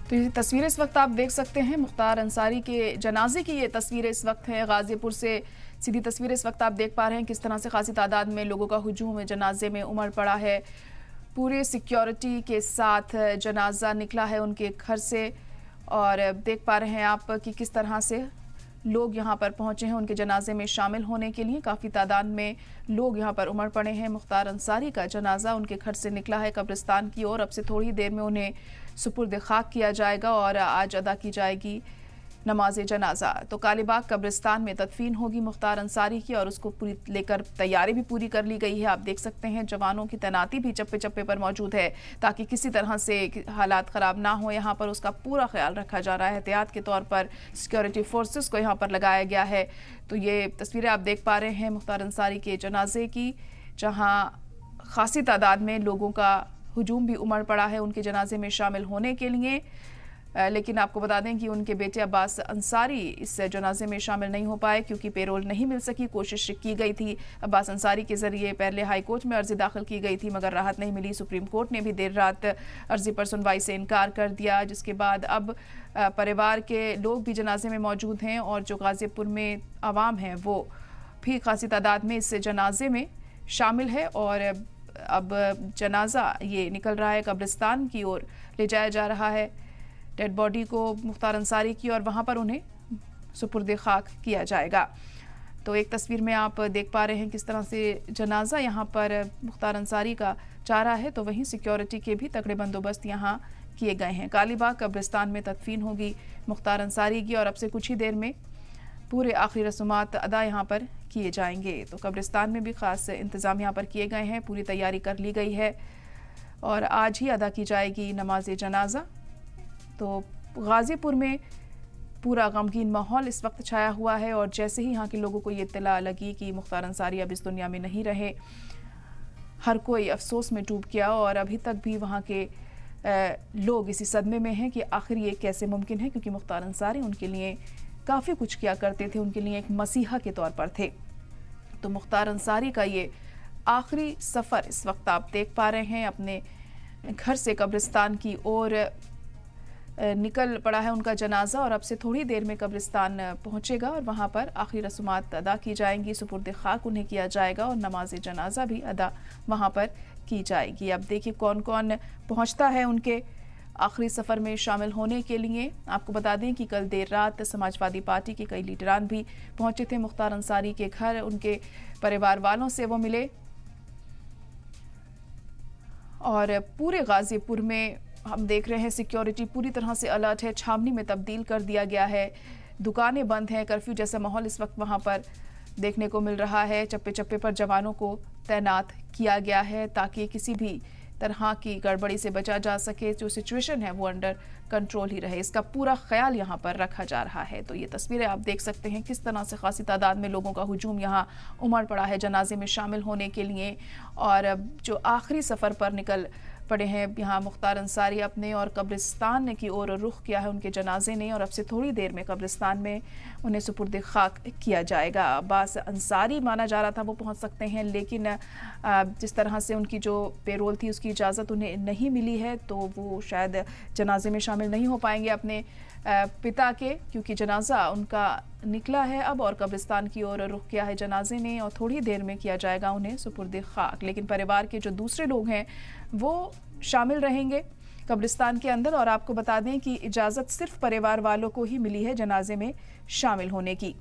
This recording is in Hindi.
तो ये तस्वीरें इस वक्त आप देख सकते हैं मुख्तार अंसारी के जनाजे की ये तस्वीरें इस वक्त हैं। गाज़ीपुर से सीधी तस्वीरें इस वक्त आप देख पा रहे हैं किस तरह से खासी तादाद में लोगों का हुजूम जनाजे में उमड़ पड़ा है। पूरे सिक्योरिटी के साथ जनाजा निकला है उनके घर से और देख पा रहे हैं आप कि किस तरह से लोग यहाँ पर पहुंचे हैं उनके जनाजे में शामिल होने के लिए। काफ़ी तादाद में लोग यहाँ पर उमड़ पड़े हैं। मुख्तार अंसारी का जनाजा उनके घर से निकला है कब्रिस्तान की ओर। अब से थोड़ी देर में उन्हें सुपुर्द खाक किया जाएगा और आज अदा की जाएगी नमाज जनाजा। तो कालीबाग कब्रिस्तान में तदफीन होगी मुख्तार अंसारी की और उसको पूरी लेकर तैयारी भी पूरी कर ली गई है। आप देख सकते हैं जवानों की तैनाती भी चप्पे चप्पे पर मौजूद है ताकि किसी तरह से हालात ख़राब ना हो। यहाँ पर उसका पूरा ख्याल रखा जा रहा है। एहतियात के तौर पर सिक्योरिटी फोर्सेस को यहाँ पर लगाया गया है। तो ये तस्वीरें आप देख पा रहे हैं मुख्तार अंसारी के जनाजे की, जहाँ खासी तादाद में लोगों का हुजूम भी उमड़ पड़ा है उनके जनाजे में शामिल होने के लिए। लेकिन आपको बता दें कि उनके बेटे अब्बास अंसारी इस जनाजे में शामिल नहीं हो पाए क्योंकि पेरोल नहीं मिल सकी। कोशिश की गई थी अब्बास अंसारी के ज़रिए, पहले हाई कोर्ट में अर्जी दाखिल की गई थी मगर राहत नहीं मिली। सुप्रीम कोर्ट ने भी देर रात अर्जी पर सुनवाई से इनकार कर दिया, जिसके बाद अब परिवार के लोग भी जनाजे में मौजूद हैं और जो गाज़ीपुर में आवाम है वो भी खासी तादाद में इस जनाजे में शामिल है। और अब जनाजा ये निकल रहा है, कब्रिस्तान की ओर ले जाया जा रहा है डेड बॉडी को मुख्तार अंसारी की और वहाँ पर उन्हें सुपुर्द खाक किया जाएगा। तो एक तस्वीर में आप देख पा रहे हैं किस तरह से जनाजा यहाँ पर मुख्तार अंसारी का जा रहा है। तो वहीं सिक्योरिटी के भी तगड़े बंदोबस्त यहाँ किए गए हैं। कालीबाग कब्रिस्तान में तदफीन होगी मुख्तार अंसारी की और अब से कुछ ही देर में पूरे आखिरी रसूमात अदा यहाँ पर किए जाएंगे। तो कब्रिस्तान में भी ख़ास इंतज़ाम यहाँ पर किए गए हैं, पूरी तैयारी कर ली गई है और आज ही अदा की जाएगी नमाज जनाजा। तो गाज़ीपुर में पूरा गमगीन माहौल इस वक्त छाया हुआ है और जैसे ही यहाँ के लोगों को ये इत्तला लगी कि मुख्तार अंसारी अब इस दुनिया में नहीं रहे, हर कोई अफसोस में डूब गया और अभी तक भी वहाँ के लोग इसी सदमे में हैं कि आखिर ये कैसे मुमकिन है, क्योंकि मुख्तार अंसारी उनके लिए काफ़ी कुछ किया करते थे, उनके लिए एक मसीहा के तौर पर थे। तो मुख्तार अंसारी का ये आखिरी सफ़र इस वक्त आप देख पा रहे हैं। अपने घर से कब्रिस्तान की ओर निकल पड़ा है उनका जनाजा और अब से थोड़ी देर में कब्रिस्तान पहुंचेगा और वहां पर आखिरी रसूमात अदा की जाएंगी, सुपुर्द खाक उन्हें किया जाएगा और नमाज जनाजा भी अदा वहां पर की जाएगी। अब देखिए कौन कौन पहुंचता है उनके आखिरी सफ़र में शामिल होने के लिए। आपको बता दें कि कल देर रात समाजवादी पार्टी के कई लीडरान भी पहुंचे थे मुख्तार अंसारी के घर, उनके परिवार वालों से वो मिले और पूरे गाज़ीपुर में हम देख रहे हैं सिक्योरिटी पूरी तरह से अलर्ट है, छावनी में तब्दील कर दिया गया है, दुकानें बंद हैं, कर्फ्यू जैसा माहौल इस वक्त वहां पर देखने को मिल रहा है। चप्पे चप्पे पर जवानों को तैनात किया गया है ताकि किसी भी तरह की गड़बड़ी से बचा जा सके, जो सिचुएशन है वो अंडर कंट्रोल ही रहे, इसका पूरा ख्याल यहाँ पर रखा जा रहा है। तो ये तस्वीरें आप देख सकते हैं किस तरह से खासी तादाद में लोगों का हुजूम यहाँ उमड़ पड़ा है जनाजे में शामिल होने के लिए। और जो आखिरी सफ़र पर निकल पड़े हैं यहाँ मुख्तार अंसारी अपने और कब्रिस्तान की ओर रुख किया है उनके जनाजे ने और अब से थोड़ी देर में कब्रिस्तान में उन्हें सुपुर्द खाक किया जाएगा। अब्बास अंसारी माना जा रहा था वो पहुँच सकते हैं, लेकिन जिस तरह से उनकी जो पेरोल थी उसकी इजाज़त उन्हें नहीं मिली है तो वो शायद जनाजे में शामिल नहीं हो पाएंगे अपने पिता के, क्योंकि जनाजा उनका निकला है अब और कब्रिस्तान की ओर रुख किया है जनाजे ने और थोड़ी देर में किया जाएगा उन्हें सुपुर्द खाक। लेकिन परिवार के जो दूसरे लोग हैं वो शामिल रहेंगे कब्रिस्तान के अंदर और आपको बता दें कि इजाज़त सिर्फ परिवार वालों को ही मिली है जनाजे में शामिल होने की।